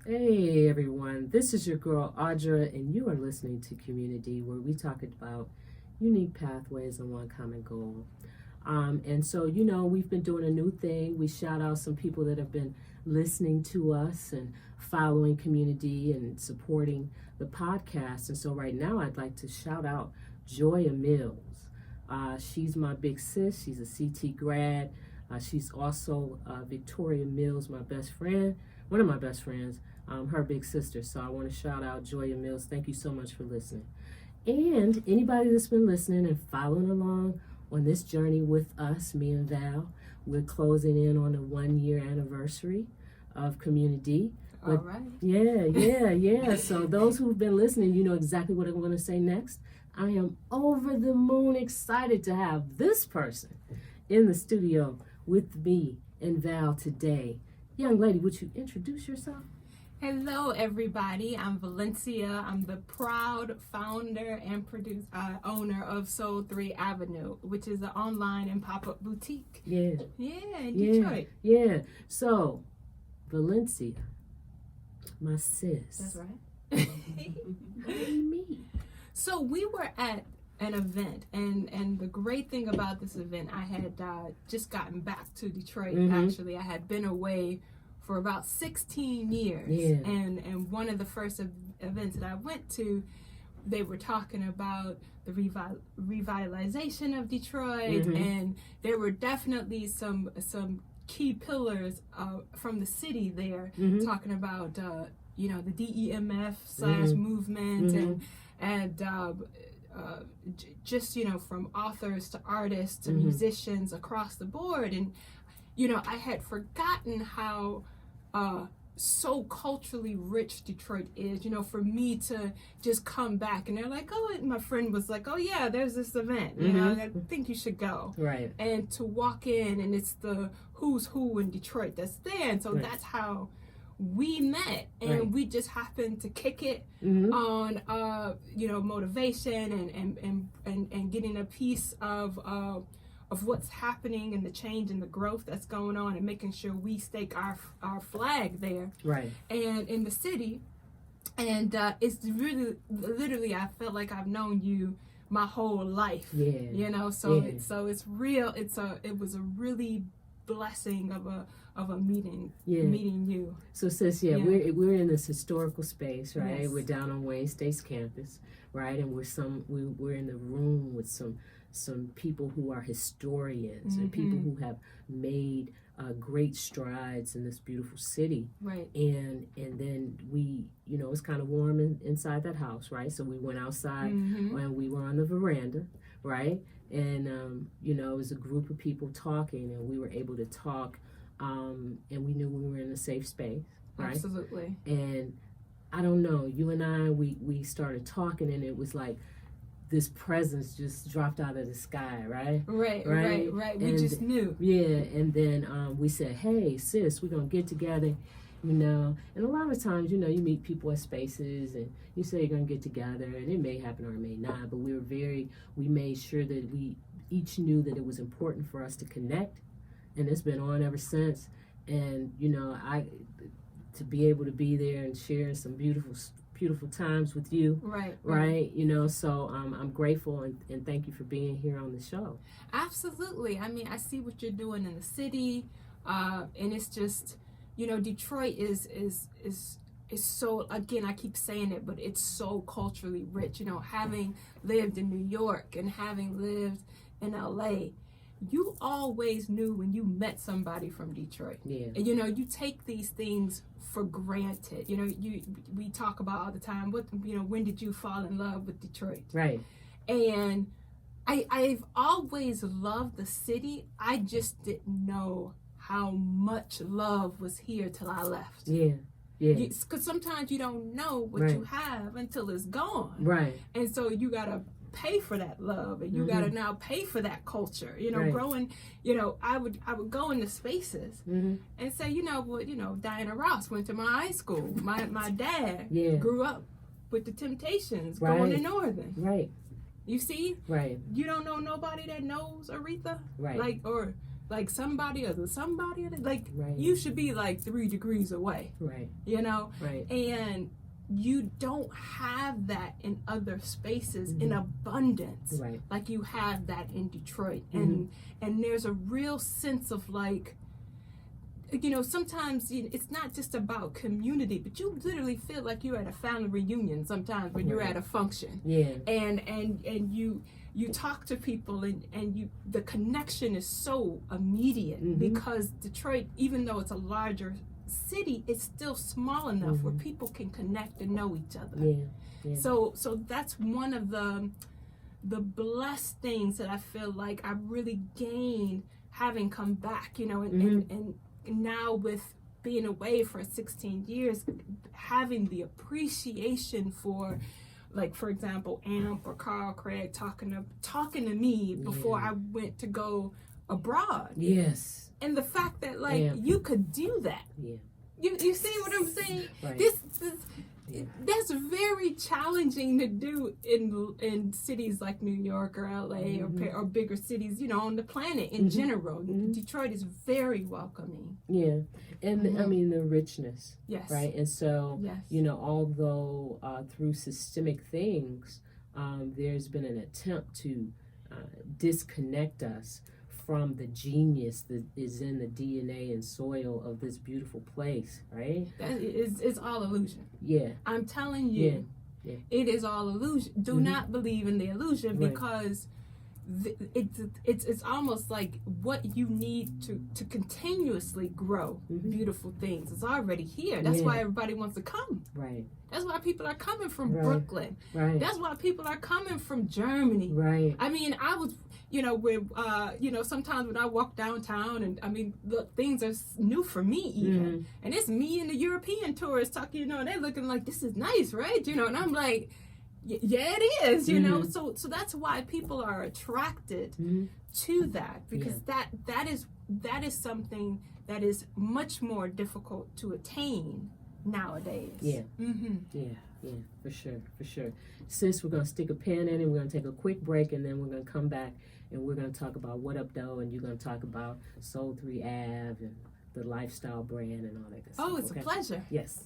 Hey everyone, this is your girl Audra, and you are listening to Community, where we talk about unique pathways and one common goal. And so, we've been doing a new thing. We shout out some people that have been listening to us and following Community and supporting the podcast. And so, right now, I'd like to shout out Joya Mills. She's my big sis. She's a CT grad. She's also Victoria Mills, my best friend, one of my best friends, her big sister. So I want to shout out Joya Mills. Thank you so much for listening. And anybody that's been listening and following along on this journey with us, me and Val, we're closing in on the 1-year anniversary of Community. All right. Yeah. So those who've been listening, you know exactly what I'm going to say next. I am over the moon excited to have this person in the studio with me and Val today. Young lady, would you introduce yourself? Hello, everybody. I'm Valencia. I'm the proud founder and owner of SOL-3 Avenue, which is an online and pop-up boutique. Yeah, in Detroit. Yeah. So, Valencia, my sis. That's right. How did we meet? So we were at an event, and the great thing about this event, I had just gotten back to Detroit. Actually, I had been away for about 16 years, and one of the first events that I went to, they were talking about the revitalization of Detroit, and there were definitely some key pillars from the city there, talking about the DEMF / movement, and just from authors to artists to musicians across the board. And I had forgotten how so culturally rich Detroit is, for me to just come back, and they're like, oh, my friend was like, oh yeah, there's this event, I think you should go. Right. And to walk in, and it's the who's who in Detroit that's there, and so that's how we met, and we just happened to kick it on motivation and getting a piece of what's happening and the change and the growth that's going on, and making sure we stake our flag there, and in the city. And it's really literally, I felt like I've known you my whole life. It's real. It was a really blessing of a meeting you. So sis, we're in this historical space, right? Yes. We're down on Wayne State's campus, right? And we're in the room with some people who are historians and people who have made great strides in this beautiful city, right? And then we, it's kind of warm inside that house, right? So we went outside and we were on the veranda, right? And it was a group of people talking, and we were able to talk, and we knew we were in a safe space, right? Absolutely. And I don't know, you and I, we started talking, and it was like this presence just dropped out of the sky, right? Right. We just knew. Yeah, and then we said, hey, sis, we're going to get together, and a lot of times, you meet people at spaces, and you say you're going to get together, and it may happen or it may not, but we made sure that we each knew that it was important for us to connect, and it's been on ever since. And, to be able to be there and share some beautiful times with you, right? So I'm grateful, and thank you for being here on the show. Absolutely. I mean, I see what you're doing in the city, and it's just, Detroit is so, again, I keep saying it, but it's so culturally rich. Having lived in New York and having lived in LA, you always knew when you met somebody from Detroit. Yeah. And, you take these things for granted. We talk about all the time, when did you fall in love with Detroit? Right. And I've always loved the city. I just didn't know how much love was here till I left. Yeah. Because sometimes you don't know what you have until it's gone. Right. And so you gotta pay for that love, and you gotta now pay for that culture. Growing, I would go into spaces and say, Diana Ross went to my high school. My dad grew up with the Temptations going to Northern. Right. You see? Right. You don't know nobody that knows Aretha? Right. Like like somebody or the somebody, like Right. you should be like 3 degrees away, Right. you know? Right. And you don't have that in other spaces in abundance, Right. like you have that in Detroit. Mhm. And there's a real sense of like, you know, sometimes it's not just about community, but you literally feel like you're at a family reunion sometimes when you're Right. at a function. Yeah. And you talk to people and you the connection is so immediate because Detroit, even though it's a larger city, it's still small enough where people can connect and know each other. Yeah. Yeah. So that's one of the blessed things that I feel like I really gained having come back, you know, and now with being away for 16 years, having the appreciation for, like, for example, Amp or Carl Craig talking to me before I went to go abroad. Yes. And the fact that, like, Amp. you could do that. Yeah. You see what I'm saying? Right. This that's very challenging to do in cities like New York or LA or bigger cities, you know, on the planet in general. Detroit is very welcoming. Yeah. And I mean the richness. Yes. Right. And so Yes. you know, although through systemic things, there's been an attempt to disconnect us from the genius that is in the DNA and soil of this beautiful place, right? It's all illusion. Yeah. I'm telling you, Yeah. it is all illusion. Do not believe in the illusion Right. because it's almost like what you need to continuously grow beautiful things. It's already here. That's why everybody wants to come. Right. That's why people are coming from Right. Brooklyn. Right. That's why people are coming from Germany. Right. I mean, I was, you know, with, you know, sometimes when I walk downtown and I mean, look, things are new for me even. And it's me and the European tourists talking, you know, and they're looking like, this is nice, right? You know, and I'm like, yeah, it is, you know. So that's why people are attracted to that, because that is something that is much more difficult to attain nowadays. Yeah. Yeah, for sure. Sis, we're going to stick a pin in it. We're going to take a quick break, and then we're going to come back, and we're going to talk about What Up Though, and you're going to talk about SOL-3 Ave and the lifestyle brand and all that good stuff. Oh, it's a pleasure. Yes.